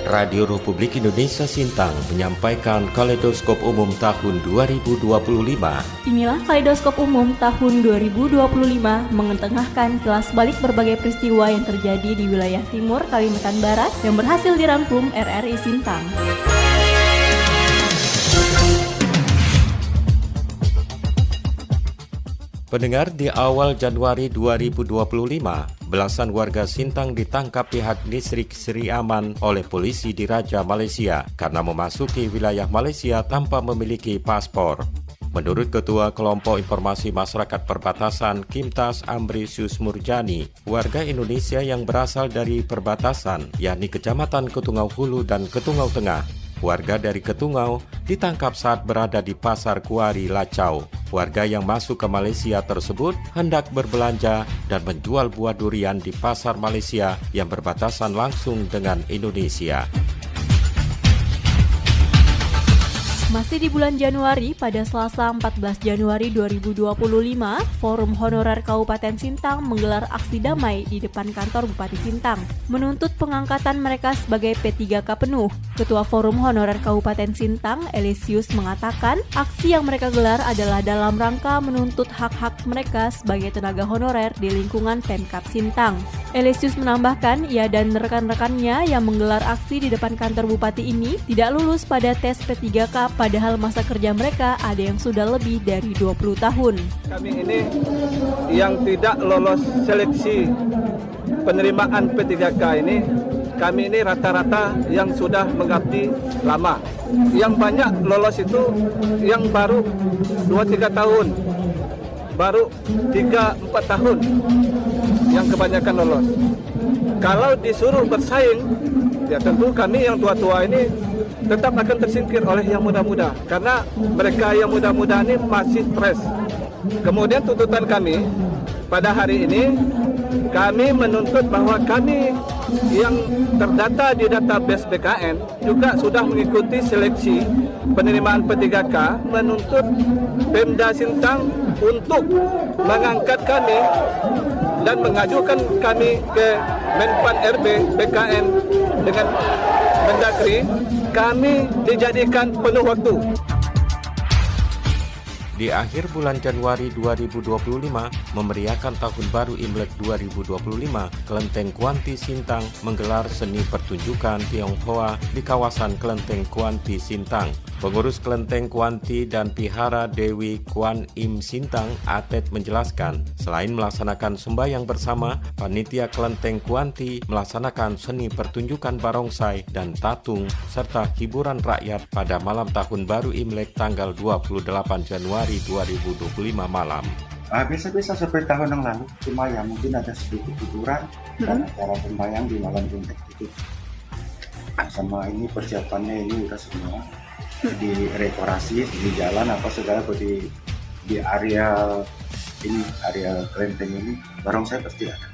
Radio Republik Indonesia Sintang menyampaikan Kaleidoskop Umum tahun 2025. Inilah Kaleidoskop Umum tahun 2025 mengetengahkan kilas balik berbagai peristiwa yang terjadi di wilayah timur Kalimantan Barat yang berhasil dirangkum RRI Sintang. Pendengar, di awal Januari 2025, belasan warga Sintang ditangkap pihak distrik Seri Aman oleh polisi di Raja Malaysia karena memasuki wilayah Malaysia tanpa memiliki paspor. Menurut Ketua Kelompok Informasi Masyarakat Perbatasan Kimtas Ambrisius Murjani, warga Indonesia yang berasal dari perbatasan, yakni Kecamatan Ketungau Hulu dan Ketungau Tengah, warga dari Ketungau ditangkap saat berada di Pasar Kuari, Lacau. Warga yang masuk ke Malaysia tersebut hendak berbelanja dan menjual buah durian di pasar Malaysia yang berbatasan langsung dengan Indonesia. Masih di bulan Januari, pada Selasa 14 Januari 2025, Forum Honorer Kabupaten Sintang menggelar aksi damai di depan kantor Bupati Sintang, menuntut pengangkatan mereka sebagai P3K penuh. Ketua Forum Honorer Kabupaten Sintang, Elisius, mengatakan aksi yang mereka gelar adalah dalam rangka menuntut hak-hak mereka sebagai tenaga honorer di lingkungan Pemkab Sintang. Elisius menambahkan, ia dan rekan-rekannya yang menggelar aksi di depan kantor Bupati ini tidak lulus pada tes P3K, padahal masa kerja mereka ada yang sudah lebih dari 20 tahun. Kami ini yang tidak lolos seleksi penerimaan P3K ini, kami ini rata-rata yang sudah mengabdi lama. Yang banyak lolos itu yang baru 2-3 tahun, baru 3-4 tahun yang kebanyakan lolos. Kalau disuruh bersaing, ya tentu kami yang tua-tua ini tetap akan tersingkir oleh yang muda-muda, karena mereka yang muda-muda ini masih stres. Kemudian tuntutan kami pada hari ini, kami menuntut bahwa kami yang terdata di database BKN juga sudah mengikuti seleksi penerimaan P3K, menuntut Pemda Sintang untuk mengangkat kami dan mengajukan kami ke Menpan RB BKN dengan Mendagri, kami dijadikan penuh waktu. Di akhir bulan Januari 2025, memeriahkan Tahun Baru Imlek 2025, Kelenteng Kuanti Sintang menggelar seni pertunjukan Tionghoa di kawasan Kelenteng Kuanti Sintang. Pengurus Kelenteng Kuanti dan Pihara Dewi Kuan Im Sintang, Atet, menjelaskan, selain melaksanakan sembahyang bersama, panitia Kelenteng Kuanti melaksanakan seni pertunjukan barongsai dan tatung serta hiburan rakyat pada malam Tahun Baru Imlek tanggal 28 Januari 2025 malam. Biasa-biasa seperti tahun yang lalu, cuma ya mungkin ada sedikit hiburan dan acara sembahyang di malam Imlek itu. Sama ini persiapannya ini udah semua di rekorasi di jalan apa segala di area ini, area kelenteng ini. Barongsai pasti ada.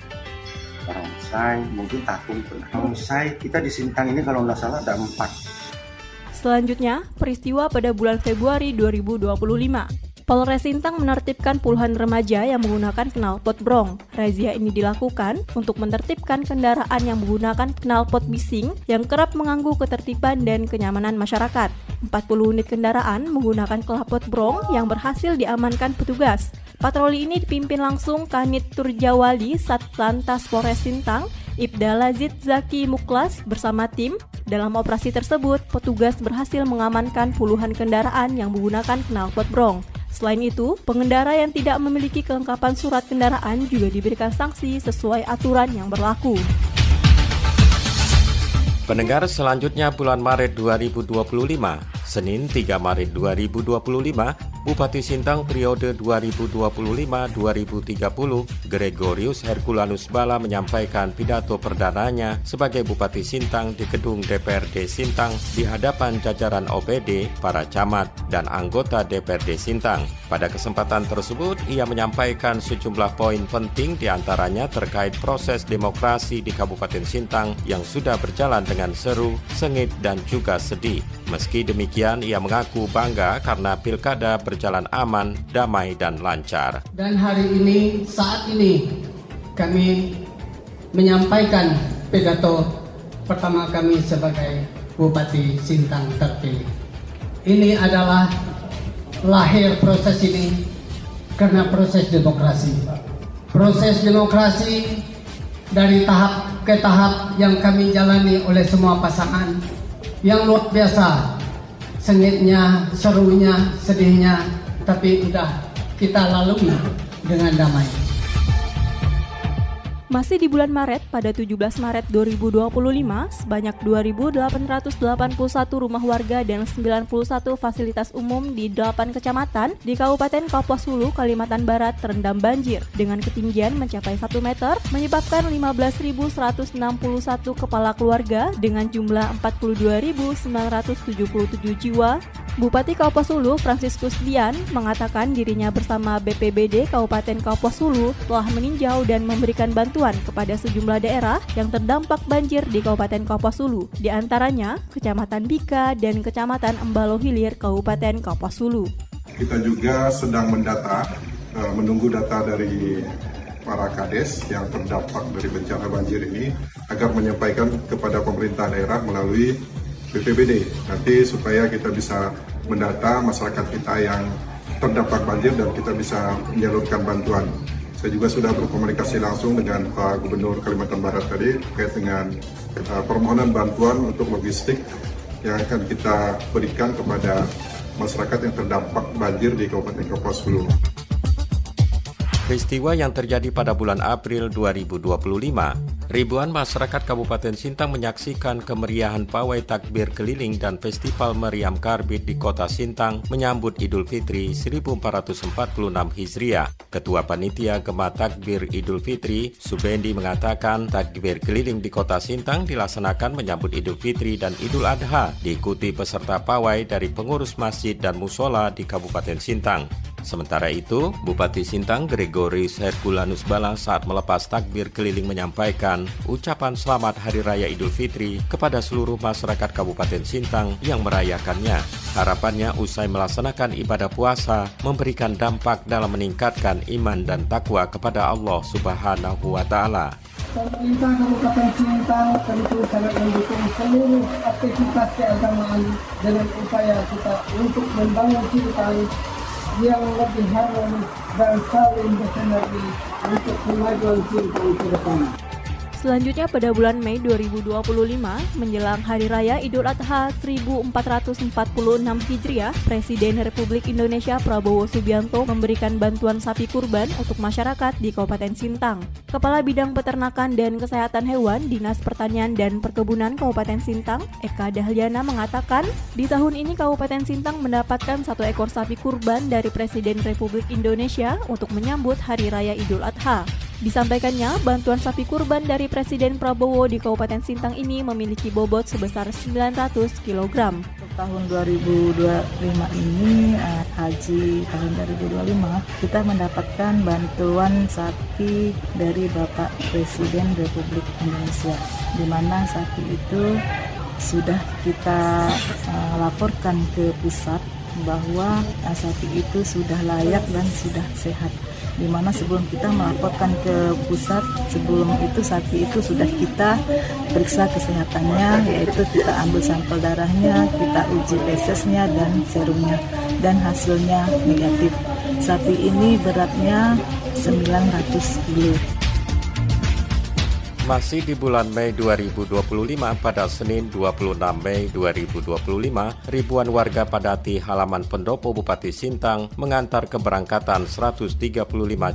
Barongsai, mungkin tatung. Barongsai kita di Sintang ini kalau nggak salah ada 4. Selanjutnya, peristiwa pada bulan Februari 2025. Polres Sintang menertibkan puluhan remaja yang menggunakan knalpot brong. Razia ini dilakukan untuk menertibkan kendaraan yang menggunakan knalpot bising yang kerap mengganggu ketertiban dan kenyamanan masyarakat. 40 unit kendaraan menggunakan knalpot brong yang berhasil diamankan petugas. Patroli ini dipimpin langsung Kanit Turjawali Satlantas Polres Sintang, Ibda Lazid Zaki Muklas bersama tim. Dalam operasi tersebut, petugas berhasil mengamankan puluhan kendaraan yang menggunakan knalpot brong. Selain itu, pengendara yang tidak memiliki kelengkapan surat kendaraan juga diberikan sanksi sesuai aturan yang berlaku. Pendengar, selanjutnya bulan Maret 2025, Senin 3 Maret 2025, Bupati Sintang periode 2025-2030, Gregorius Herculanus Bala menyampaikan pidato perdananya sebagai Bupati Sintang di gedung DPRD Sintang di hadapan jajaran OPD, para camat, dan anggota DPRD Sintang. Pada kesempatan tersebut, ia menyampaikan sejumlah poin penting diantaranya terkait proses demokrasi di Kabupaten Sintang yang sudah berjalan dengan seru, sengit, dan juga sedih. Meski demikian, ia mengaku bangga karena pilkada berjalan aman, damai, dan lancar. Dan hari ini, saat ini, kami menyampaikan pidato pertama kami sebagai Bupati Sintang terpilih. Ini adalah lahir proses ini karena proses demokrasi. Proses demokrasi dari tahap ke tahap yang kami jalani oleh semua pasangan yang luar biasa. Sengitnya, serunya, sedihnya, tapi udah kita lalui dengan damai. Masih di bulan Maret, pada 17 Maret 2025, sebanyak 2.881 rumah warga dan 91 fasilitas umum di 8 kecamatan di Kabupaten Kapuas Hulu, Kalimantan Barat terendam banjir dengan ketinggian mencapai 1 meter, menyebabkan 15.161 kepala keluarga dengan jumlah 42.977 jiwa. Bupati Kapuas Hulu, Franciscus Dian, mengatakan dirinya bersama BPBD Kabupaten Kapuas Hulu telah meninjau dan memberikan bantuan kepada sejumlah daerah yang terdampak banjir di Kabupaten Kapuas Hulu, di antaranya Kecamatan Bika dan Kecamatan Embalo Hilir, Kabupaten Kapuas Hulu. Kita juga sedang mendata, menunggu data dari para kades yang terdampak dari bencana banjir ini agar menyampaikan kepada pemerintah daerah melalui BPBD nanti supaya kita bisa mendata masyarakat kita yang terdampak banjir dan kita bisa menyalurkan bantuan. Saya juga sudah berkomunikasi langsung dengan Pak Gubernur Kalimantan Barat tadi terkait dengan permohonan bantuan untuk logistik yang akan kita berikan kepada masyarakat yang terdampak banjir di Kabupaten Kapuas Hulu. Peristiwa yang terjadi pada bulan April 2025, ribuan masyarakat Kabupaten Sintang menyaksikan kemeriahan pawai takbir keliling dan festival meriam karbit di kota Sintang menyambut Idul Fitri 1446 Hijriah. Ketua Panitia Gema Takbir Idul Fitri, Subendi, mengatakan takbir keliling di kota Sintang dilaksanakan menyambut Idul Fitri dan Idul Adha, diikuti peserta pawai dari pengurus masjid dan musola di Kabupaten Sintang. Sementara itu, Bupati Sintang Gregoris Herculanus Balang saat melepas takbir keliling menyampaikan ucapan selamat Hari Raya Idul Fitri kepada seluruh masyarakat Kabupaten Sintang yang merayakannya. Harapannya usai melaksanakan ibadah puasa memberikan dampak dalam meningkatkan iman dan takwa kepada Allah Subhanahu wa Ta'ala. Pemerintah Kabupaten Sintang tentu sangat mendukung seluruh aktivitas keagamaan dengan upaya kita untuk membangun Sintang yang lebih harmonis dan saling bersinergi untuk kemajuan Sintang ke depan. Selanjutnya pada bulan Mei 2025, menjelang Hari Raya Idul Adha 1446 Hijriah, Presiden Republik Indonesia Prabowo Subianto memberikan bantuan sapi kurban untuk masyarakat di Kabupaten Sintang. Kepala Bidang Peternakan dan Kesehatan Hewan Dinas Pertanian dan Perkebunan Kabupaten Sintang, Eka Dahliana, mengatakan di tahun ini Kabupaten Sintang mendapatkan 1 ekor sapi kurban dari Presiden Republik Indonesia untuk menyambut Hari Raya Idul Adha. Disampaikannya, bantuan sapi kurban dari Presiden Prabowo di Kabupaten Sintang ini memiliki bobot sebesar 900 kg. Untuk tahun 2025 ini, haji tahun 2025, kita mendapatkan bantuan sapi dari Bapak Presiden Republik Indonesia, di mana sapi itu sudah kita laporkan ke pusat bahwa sapi itu sudah layak dan sudah sehat. Di mana sebelum kita melaporkan ke pusat, sebelum itu sapi itu sudah kita periksa kesehatannya, yaitu kita ambil sampel darahnya, kita uji fesesnya dan serumnya, dan hasilnya negatif. Sapi ini beratnya 900 kg. Masih di bulan Mei 2025, pada Senin 26 Mei 2025, ribuan warga padati halaman pendopo Bupati Sintang mengantar keberangkatan 135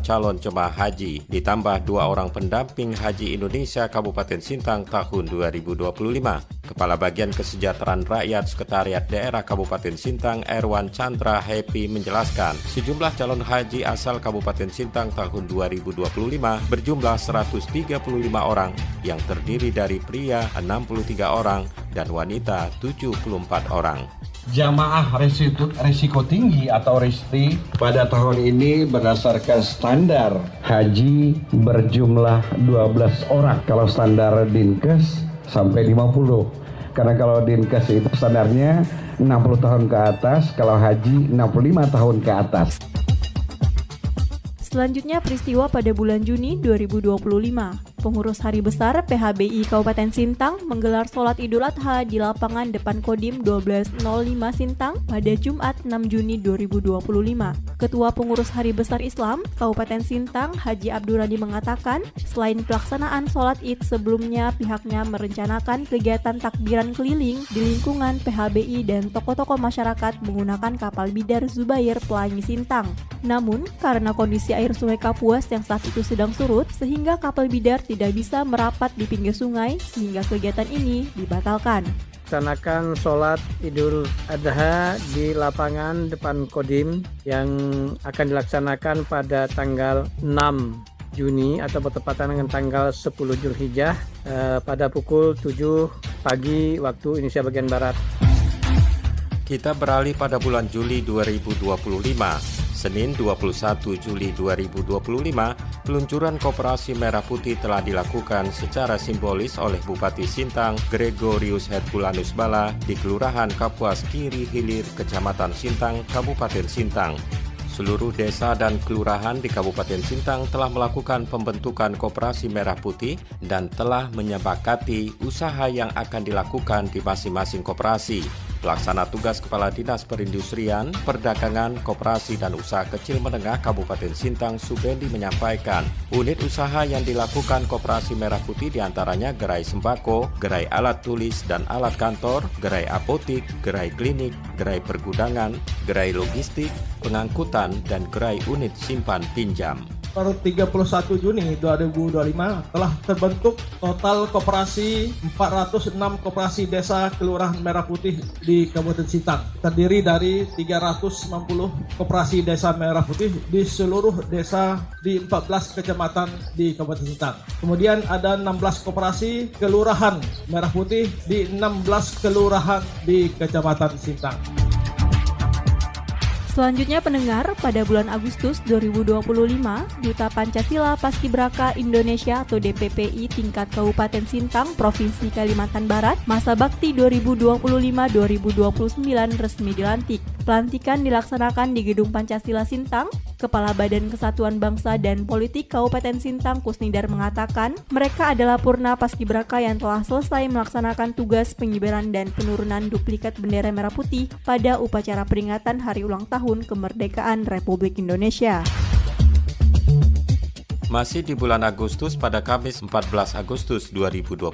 calon jemaah haji, ditambah 2 orang pendamping haji Indonesia Kabupaten Sintang tahun 2025. Kepala Bagian Kesejahteraan Rakyat Sekretariat Daerah Kabupaten Sintang, Erwan Chandra Happy, menjelaskan sejumlah calon haji asal Kabupaten Sintang tahun 2025 berjumlah 135 orang yang terdiri dari pria 63 orang dan wanita 74 orang. Jamaah resiko tinggi atau RESTI pada tahun ini berdasarkan standar haji berjumlah 12 orang. Kalau standar Dinkes sampai 50. Karena kalau Dinkes itu standarnya 60 tahun ke atas, kalau haji 65 tahun ke atas. Selanjutnya peristiwa pada bulan Juni 2025. pengurus Hari Besar PHBI Kabupaten Sintang menggelar sholat Idul Adha di lapangan depan Kodim 1205 Sintang pada Jumat 6 Juni 2025. Ketua Pengurus Hari Besar Islam Kabupaten Sintang Haji Abdurrahdi mengatakan, selain pelaksanaan sholat Id sebelumnya, pihaknya merencanakan kegiatan takbiran keliling di lingkungan PHBI dan tokoh-tokoh masyarakat menggunakan kapal Bidar Zubair Pelangi Sintang. Namun, karena kondisi air Sungai Kapuas yang saat itu sedang surut, sehingga kapal Bidar tidak bisa merapat di pinggir sungai, sehingga kegiatan ini dibatalkan. Laksanakan sholat Idul Adha di lapangan depan Kodim yang akan dilaksanakan pada tanggal 6 Juni atau bertepatan dengan tanggal 10 Zulhijjah pada pukul 7 pagi waktu Indonesia bagian Barat. Kita beralih pada bulan Juli 2025. Senin 21 Juli 2025, peluncuran Koperasi Merah Putih telah dilakukan secara simbolis oleh Bupati Sintang Gregorius Herculanus Bala di Kelurahan Kapuas Kiri Hilir, Kecamatan Sintang, Kabupaten Sintang. Seluruh desa dan kelurahan di Kabupaten Sintang telah melakukan pembentukan Koperasi Merah Putih dan telah menyepakati usaha yang akan dilakukan di masing-masing koperasi. Pelaksana tugas Kepala Dinas Perindustrian, Perdagangan, Koperasi dan Usaha Kecil Menengah Kabupaten Sintang Subendi menyampaikan, unit usaha yang dilakukan Koperasi Merah Putih diantaranya gerai sembako, gerai alat tulis dan alat kantor, gerai apotik, gerai klinik, gerai pergudangan, gerai logistik, pengangkutan, dan gerai unit simpan pinjam. Per 31 Juni 2025 telah terbentuk total koperasi 406 koperasi desa Kelurahan Merah Putih di Kabupaten Sintang. Terdiri dari 390 koperasi desa Merah Putih di seluruh desa di 14 kecamatan di Kabupaten Sintang. Kemudian ada 16 koperasi Kelurahan Merah Putih di 16 kelurahan di Kecamatan Sintang. Selanjutnya pendengar, pada bulan Agustus 2025, Duta Pancasila Paskibraka Indonesia atau DPPI tingkat Kabupaten Sintang, Provinsi Kalimantan Barat, masa bakti 2025-2029 resmi dilantik. Pelantikan dilaksanakan di Gedung Pancasila Sintang. Kepala Badan Kesatuan Bangsa dan Politik Kabupaten Sintang Kusnidar mengatakan, mereka adalah purna paskibraka yang telah selesai melaksanakan tugas pengibaran dan penurunan duplikat bendera merah putih pada upacara peringatan Hari Ulang Tahun Kemerdekaan Republik Indonesia. Masih di bulan Agustus, pada Kamis 14 Agustus 2025,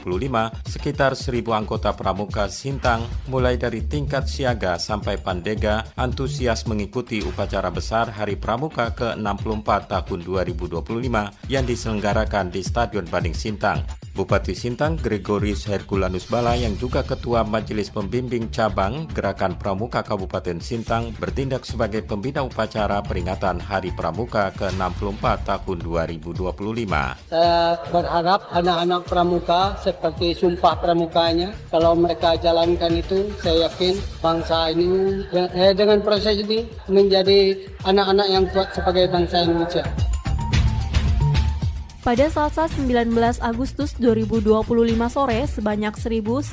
sekitar 1.000 anggota Pramuka Sintang, mulai dari tingkat siaga sampai pandega, antusias mengikuti upacara besar Hari Pramuka ke-64 tahun 2025 yang diselenggarakan di Stadion Baning Sintang. Bupati Sintang Gregorius Herculanus Bala yang juga Ketua Majelis Pembimbing Cabang Gerakan Pramuka Kabupaten Sintang bertindak sebagai pembina upacara peringatan Hari Pramuka ke-64 tahun 2025. Saya berharap anak-anak pramuka seperti sumpah pramukanya, kalau mereka jalankan itu, saya yakin bangsa ini dengan proses ini menjadi anak-anak yang kuat sebagai bangsa Indonesia. Pada Selasa 19 Agustus 2025 sore, sebanyak 1.951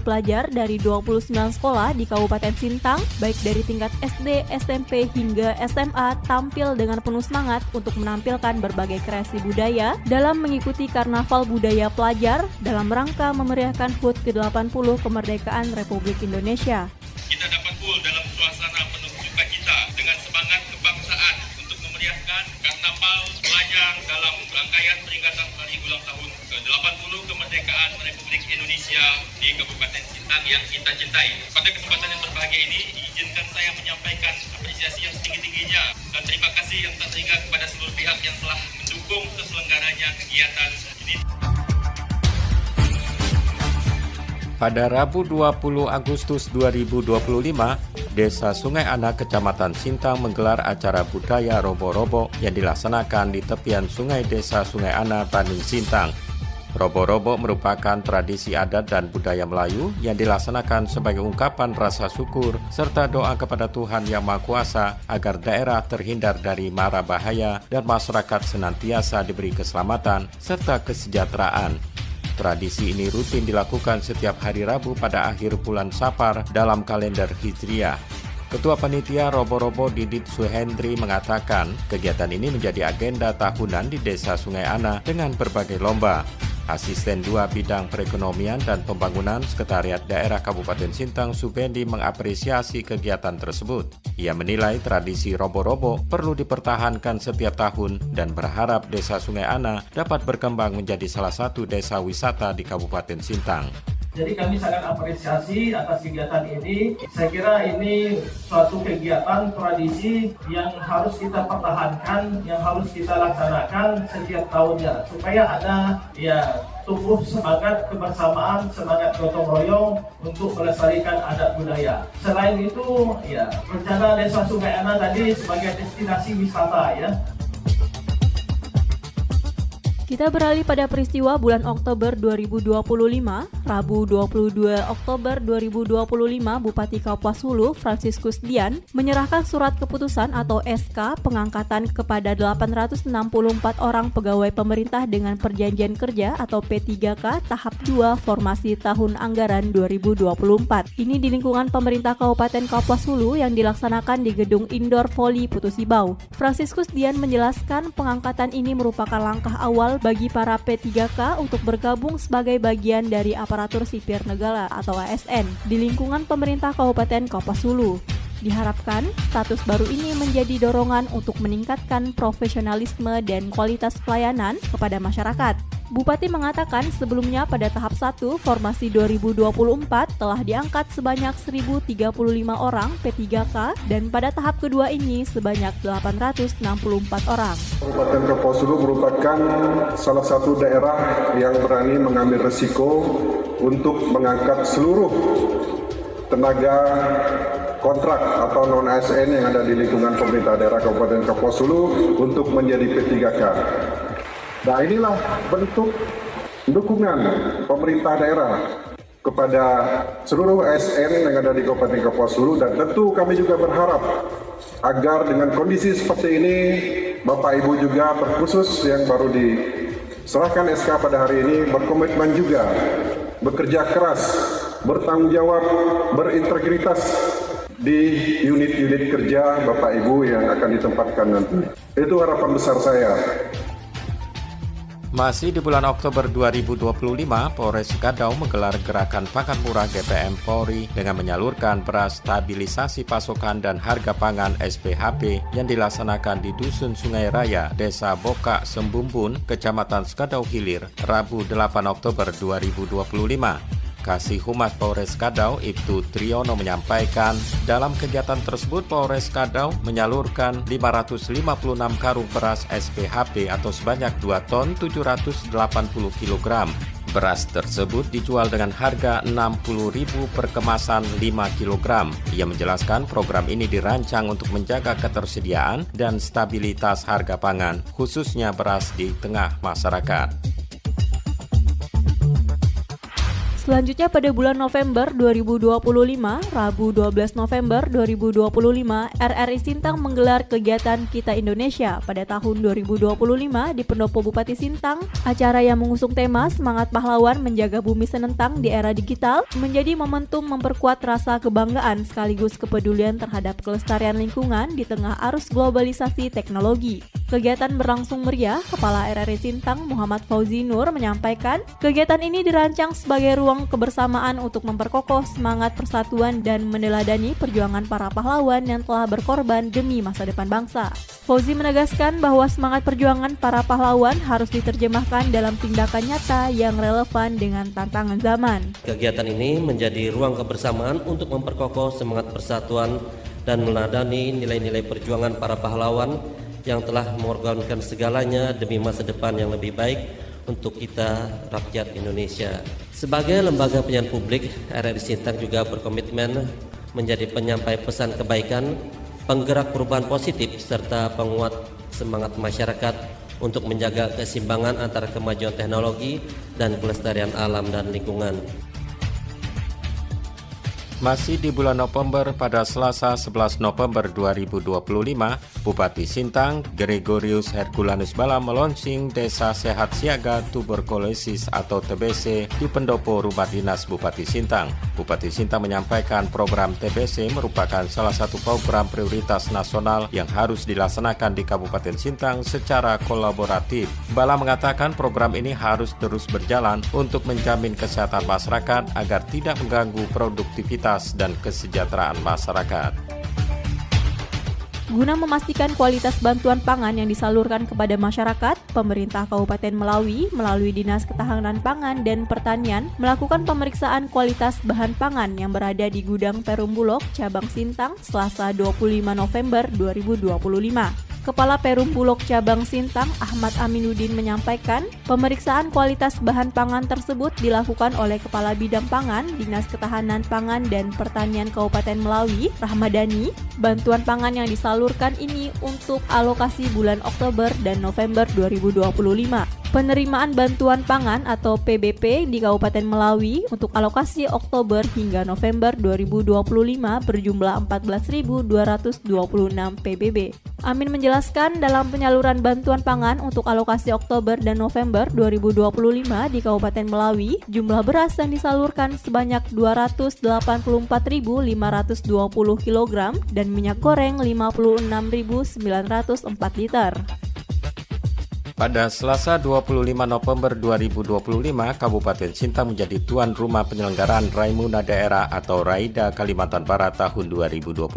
pelajar dari 29 sekolah di Kabupaten Sintang, baik dari tingkat SD, SMP, hingga SMA, tampil dengan penuh semangat untuk menampilkan berbagai kreasi budaya dalam mengikuti Karnaval Budaya Pelajar dalam rangka memeriahkan HUT ke-80 Kemerdekaan Republik Indonesia. Kita dapat full dalam suasana penuh sukacita dengan semangat kebangsaan untuk memeriahkan Karnaval Pelajar dalam rangkaian peringatan Hari Ulang Tahun ke-80 Kemerdekaan Republik Indonesia di Kabupaten Sintang yang kita cintai. Pada kesempatan yang berbahagia ini, izinkan saya menyampaikan apresiasi yang setinggi-tingginya dan terima kasih yang tak terhingga kepada seluruh pihak yang telah mendukung terselenggaranya kegiatan ini. Pada Rabu 20 Agustus 2025, Desa Sungai Ana, Kecamatan Sintang menggelar acara budaya robo-robo yang dilaksanakan di tepian sungai Desa Sungai Ana, Baning Sintang. Robo-robo merupakan tradisi adat dan budaya Melayu yang dilaksanakan sebagai ungkapan rasa syukur serta doa kepada Tuhan Yang Maha Kuasa agar daerah terhindar dari mara bahaya dan masyarakat senantiasa diberi keselamatan serta kesejahteraan. Tradisi ini rutin dilakukan setiap hari Rabu pada akhir bulan Safar dalam kalender Hijriah. Ketua Panitia Robo-Robo Didit Suhendri mengatakan kegiatan ini menjadi agenda tahunan di Desa Sungai Ana dengan berbagai lomba. Asisten 2 Bidang Perekonomian dan Pembangunan Sekretariat Daerah Kabupaten Sintang Subendi mengapresiasi kegiatan tersebut. Ia menilai tradisi robo-robo perlu dipertahankan setiap tahun dan berharap Desa Sungai Ana dapat berkembang menjadi salah satu desa wisata di Kabupaten Sintang. Jadi kami sangat apresiasi atas kegiatan ini. Saya kira ini suatu kegiatan tradisi yang harus kita pertahankan, yang harus kita laksanakan setiap tahunnya supaya ada tumbuh semangat kebersamaan, semangat gotong royong untuk melestarikan adat budaya. Selain itu, rencana Desa Sungai Ana tadi sebagai destinasi wisata Kita beralih pada peristiwa bulan Oktober 2025. Rabu 22 Oktober 2025, Bupati Kapuas Hulu, Franciscus Dian, menyerahkan surat keputusan atau SK pengangkatan kepada 864 orang pegawai pemerintah dengan perjanjian kerja atau P3K tahap 2 formasi tahun anggaran 2024. Ini di lingkungan pemerintah Kabupaten Kapuas Hulu yang dilaksanakan di Gedung Indoor Voli Putu Sibau. Franciscus Dian menjelaskan pengangkatan ini merupakan langkah awal bagi para P3K untuk bergabung sebagai bagian dari aparatur sipil negara atau ASN di lingkungan pemerintah Kabupaten Kapuas Hulu. Diharapkan status baru ini menjadi dorongan untuk meningkatkan profesionalisme dan kualitas pelayanan kepada masyarakat. Bupati mengatakan sebelumnya pada tahap 1 formasi 2024 telah diangkat sebanyak 1.035 orang P3K dan pada tahap kedua ini sebanyak 864 orang. Kabupaten Kapuas Hulu merupakan salah satu daerah yang berani mengambil risiko untuk mengangkat seluruh tenaga kontrak atau non-ASN yang ada di lingkungan pemerintah daerah Kabupaten Kapuas Hulu untuk menjadi P3K. Nah, inilah bentuk dukungan pemerintah daerah kepada seluruh ASN yang ada di Kabupaten Kapuas Hulu, dan tentu kami juga berharap agar dengan kondisi seperti ini Bapak Ibu juga terkhusus yang baru diserahkan SK pada hari ini berkomitmen juga, bekerja keras, bertanggung jawab, berintegritas di unit-unit kerja Bapak Ibu yang akan ditempatkan nanti. Itu harapan besar saya. Masih di bulan Oktober 2025, Polres Kadau menggelar gerakan pakan murah GPM Polri dengan menyalurkan beras stabilisasi pasokan dan harga pangan SPHP yang dilaksanakan di Dusun Sungai Raya, Desa Boka Sembumbun, Kecamatan Skadau Hilir, Rabu 8 Oktober 2025. Kasih Humas Polres Kadau, Ibtu Triyono menyampaikan, dalam kegiatan tersebut Polres Kadau menyalurkan 556 karung beras SPHP atau sebanyak 2 ton 780 kg. Beras tersebut dijual dengan harga Rp60.000 per kemasan 5 kg. Ia menjelaskan program ini dirancang untuk menjaga ketersediaan dan stabilitas harga pangan, khususnya beras di tengah masyarakat. Selanjutnya pada bulan November 2025, Rabu 12 November 2025, RRI Sintang menggelar kegiatan Kita Indonesia pada tahun 2025 di Pendopo Bupati Sintang. Acara yang mengusung tema Semangat Pahlawan Menjaga Bumi Senentang di Era Digital menjadi momentum memperkuat rasa kebanggaan sekaligus kepedulian terhadap kelestarian lingkungan di tengah arus globalisasi teknologi. Kegiatan berlangsung meriah. Kepala RRI Sintang Muhammad Fauzi Nur menyampaikan, kegiatan ini dirancang sebagai ruang kebersamaan untuk memperkokoh semangat persatuan dan meneladani perjuangan para pahlawan yang telah berkorban demi masa depan bangsa. Fauzi menegaskan bahwa semangat perjuangan para pahlawan harus diterjemahkan dalam tindakan nyata yang relevan dengan tantangan zaman. Kegiatan ini menjadi ruang kebersamaan untuk memperkokoh semangat persatuan dan meneladani nilai-nilai perjuangan para pahlawan yang telah mengorbankan segalanya demi masa depan yang lebih baik untuk kita, rakyat Indonesia. Sebagai lembaga penyiaran publik, RRI Sintang juga berkomitmen menjadi penyampai pesan kebaikan, penggerak perubahan positif, serta penguat semangat masyarakat untuk menjaga keseimbangan antara kemajuan teknologi dan kelestarian alam dan lingkungan. Masih di bulan November, pada Selasa 11 November 2025, Bupati Sintang, Gregorius Herculanus Bala melonsing Desa Sehat Siaga Tuberkulosis atau TBC di pendopo Rumah Dinas Bupati Sintang. Bupati Sintang menyampaikan program TBC merupakan salah satu program prioritas nasional yang harus dilaksanakan di Kabupaten Sintang secara kolaboratif. Bala mengatakan program ini harus terus berjalan untuk menjamin kesehatan masyarakat agar tidak mengganggu produktivitas dan kesejahteraan masyarakat. Guna memastikan kualitas bantuan pangan yang disalurkan kepada masyarakat, pemerintah Kabupaten Melawi melalui Dinas Ketahanan Pangan dan Pertanian melakukan pemeriksaan kualitas bahan pangan yang berada di gudang Perum Bulog, Cabang Sintang, Selasa 25 November 2025. Kepala Perum Bulog Cabang Sintang, Ahmad Aminuddin menyampaikan, pemeriksaan kualitas bahan pangan tersebut dilakukan oleh Kepala Bidang Pangan, Dinas Ketahanan Pangan dan Pertanian Kabupaten Melawi, Rahmadani. Bantuan pangan yang disalurkan ini untuk alokasi bulan Oktober dan November 2025. Penerimaan bantuan pangan atau PBP di Kabupaten Melawi untuk alokasi Oktober hingga November 2025 berjumlah 14.226 PBB. Amin menjelaskan dalam penyaluran bantuan pangan untuk alokasi Oktober dan November 2025 di Kabupaten Melawi, jumlah beras yang disalurkan sebanyak 284.520 kg dan minyak goreng 56.904 liter. Pada Selasa 25 November 2025, Kabupaten Sintang menjadi tuan rumah penyelenggaraan Raimuna Daerah atau Raida Kalimantan Barat tahun 2025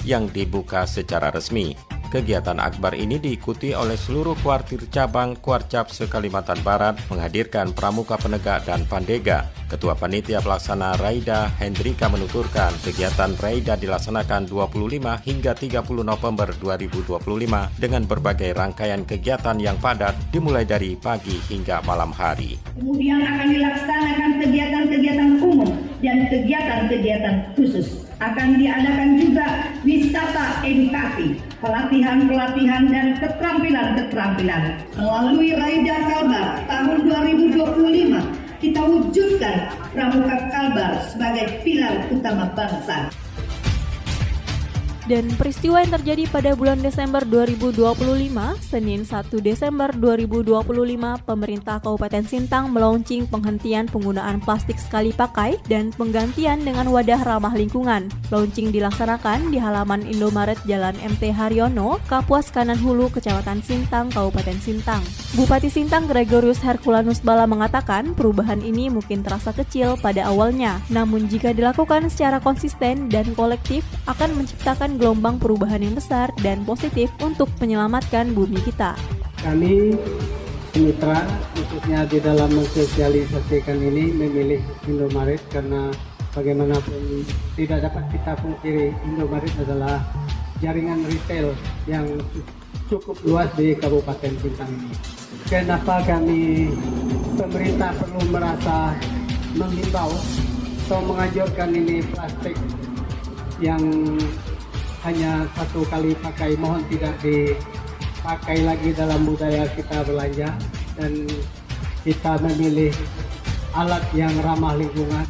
yang dibuka secara resmi. Kegiatan akbar ini diikuti oleh seluruh kuartir cabang Kuarcap se-Kalimantan Barat menghadirkan pramuka penegak dan pandega. Ketua Panitia Pelaksana Raida Hendrika menuturkan kegiatan Raida dilaksanakan 25 hingga 30 November 2025 dengan berbagai rangkaian kegiatan yang padat dimulai dari pagi hingga malam hari. Kemudian akan dilaksanakan kegiatan-kegiatan umum dan kegiatan-kegiatan khusus. Akan diadakan juga wisata edukasi, pelatihan-pelatihan dan keterampilan-keterampilan. Melalui Raida Kalbar tahun 2025, kita wujudkan Pramuka Kalbar sebagai pilar utama bangsa. Dan peristiwa yang terjadi pada bulan Desember 2025, Senin 1 Desember 2025, pemerintah Kabupaten Sintang melaunching penghentian penggunaan plastik sekali pakai dan penggantian dengan wadah ramah lingkungan. Launching dilaksanakan di halaman Indomaret Jalan MT Haryono, Kapuas Kanan Hulu, Kecamatan Sintang, Kabupaten Sintang. Bupati Sintang Gregorius Herculanus Bala mengatakan perubahan ini mungkin terasa kecil pada awalnya, namun jika dilakukan secara konsisten dan kolektif akan menciptakan gelombang perubahan yang besar dan positif untuk menyelamatkan bumi kita. Kami mitra khususnya di dalam mensosialisasikan ini memilih Indomaret karena bagaimanapun tidak dapat kita pungkiri Indomaret adalah jaringan retail yang cukup luas di Kabupaten Sintang ini. Kenapa kami pemerintah perlu merasa menghimbau atau menganjurkan ini plastik yang hanya satu kali pakai, mohon tidak dipakai lagi dalam budaya kita belanja dan kita memilih alat yang ramah lingkungan.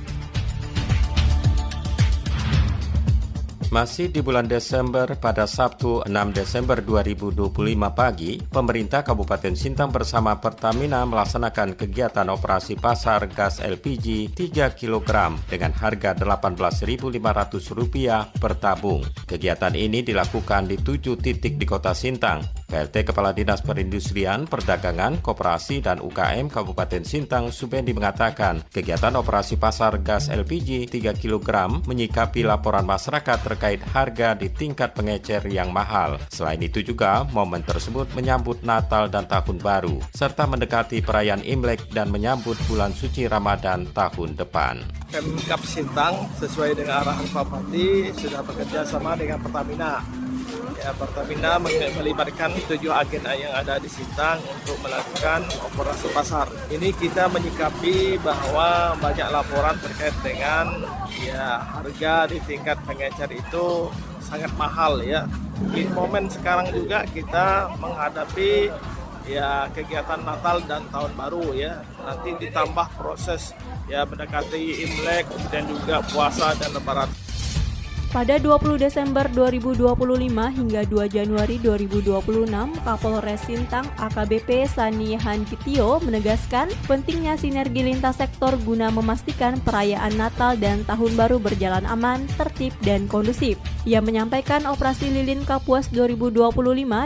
Masih di bulan Desember, pada Sabtu 6 Desember 2025 pagi, pemerintah Kabupaten Sintang bersama Pertamina melaksanakan kegiatan operasi pasar gas LPG 3 kg dengan harga Rp18.500 per tabung. Kegiatan ini dilakukan di 7 titik di Kota Sintang. PLT Kepala Dinas Perindustrian, Perdagangan, Koperasi, dan UKM Kabupaten Sintang Subendi mengatakan kegiatan operasi pasar gas LPG 3 kg menyikapi laporan masyarakat terkait harga di tingkat pengecer yang mahal. Selain itu juga, momen tersebut menyambut Natal dan Tahun Baru, serta mendekati perayaan Imlek dan menyambut bulan suci Ramadan tahun depan. Pemkab Sintang sesuai dengan arahan Pak Bupati sudah bekerja sama dengan Pertamina. Ya, Pertamina melibatkan 7 agen yang ada di Sintang untuk melakukan operasi pasar. Ini kita menyikapi bahwa banyak laporan terkait dengan harga di tingkat pengecer itu sangat mahal ya. Di momen sekarang juga kita menghadapi ya kegiatan Natal dan Tahun Baru ya. Nanti ditambah proses ya mendekati Imlek dan juga puasa dan Lebaran. Pada 20 Desember 2025 hingga 2 Januari 2026, Kapolres Sintang AKBP Sani Hanjitio menegaskan pentingnya sinergi lintas sektor guna memastikan perayaan Natal dan Tahun Baru berjalan aman, tertib, dan kondusif. Ia menyampaikan operasi lilin Kapuas 2025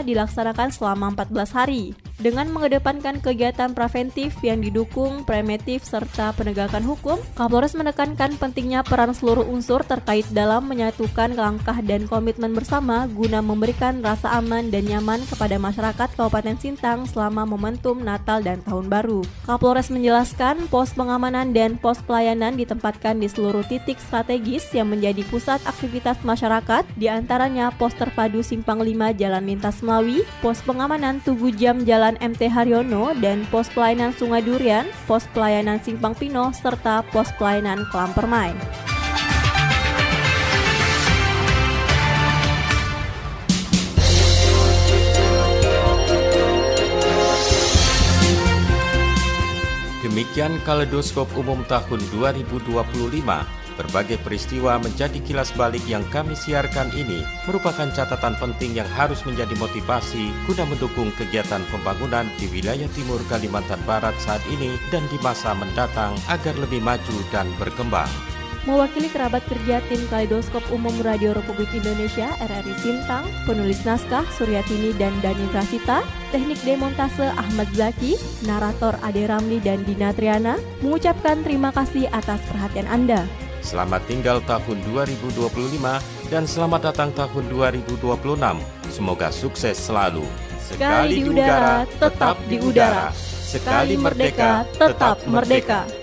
dilaksanakan selama 14 hari. Dengan mengedepankan kegiatan preventif yang didukung preventif serta penegakan hukum, Kapolres menekankan pentingnya peran seluruh unsur terkait dalam menyatukan langkah dan komitmen bersama guna memberikan rasa aman dan nyaman kepada masyarakat Kabupaten Sintang selama momentum Natal dan Tahun Baru. Kapolres menjelaskan pos pengamanan dan pos pelayanan ditempatkan di seluruh titik strategis yang menjadi pusat aktivitas masyarakat, diantaranya pos terpadu Simpang 5 Jalan Lintas Melawi, pos pengamanan Tugu Jam Jalan MT Haryono, dan pos pelayanan Sungai Durian, pos pelayanan Simpang Pino, serta pos pelayanan Kolam Permai. Demikian Kaleidoskop Umum tahun 2025. Berbagai peristiwa menjadi kilas balik yang kami siarkan ini merupakan catatan penting yang harus menjadi motivasi guna mendukung kegiatan pembangunan di wilayah timur Kalimantan Barat saat ini dan di masa mendatang agar lebih maju dan berkembang. Mewakili kerabat kerja tim Kaleidoskop Umum Radio Republik Indonesia RRI Sintang, penulis naskah Suryatini dan Dani Rasita, teknik demontase Ahmad Zaki, narator Ade Ramli dan Dina Triana, mengucapkan terima kasih atas perhatian Anda. Selamat tinggal tahun 2025 dan selamat datang tahun 2026. Semoga sukses selalu. Sekali di udara, tetap di udara. Sekali merdeka, tetap merdeka.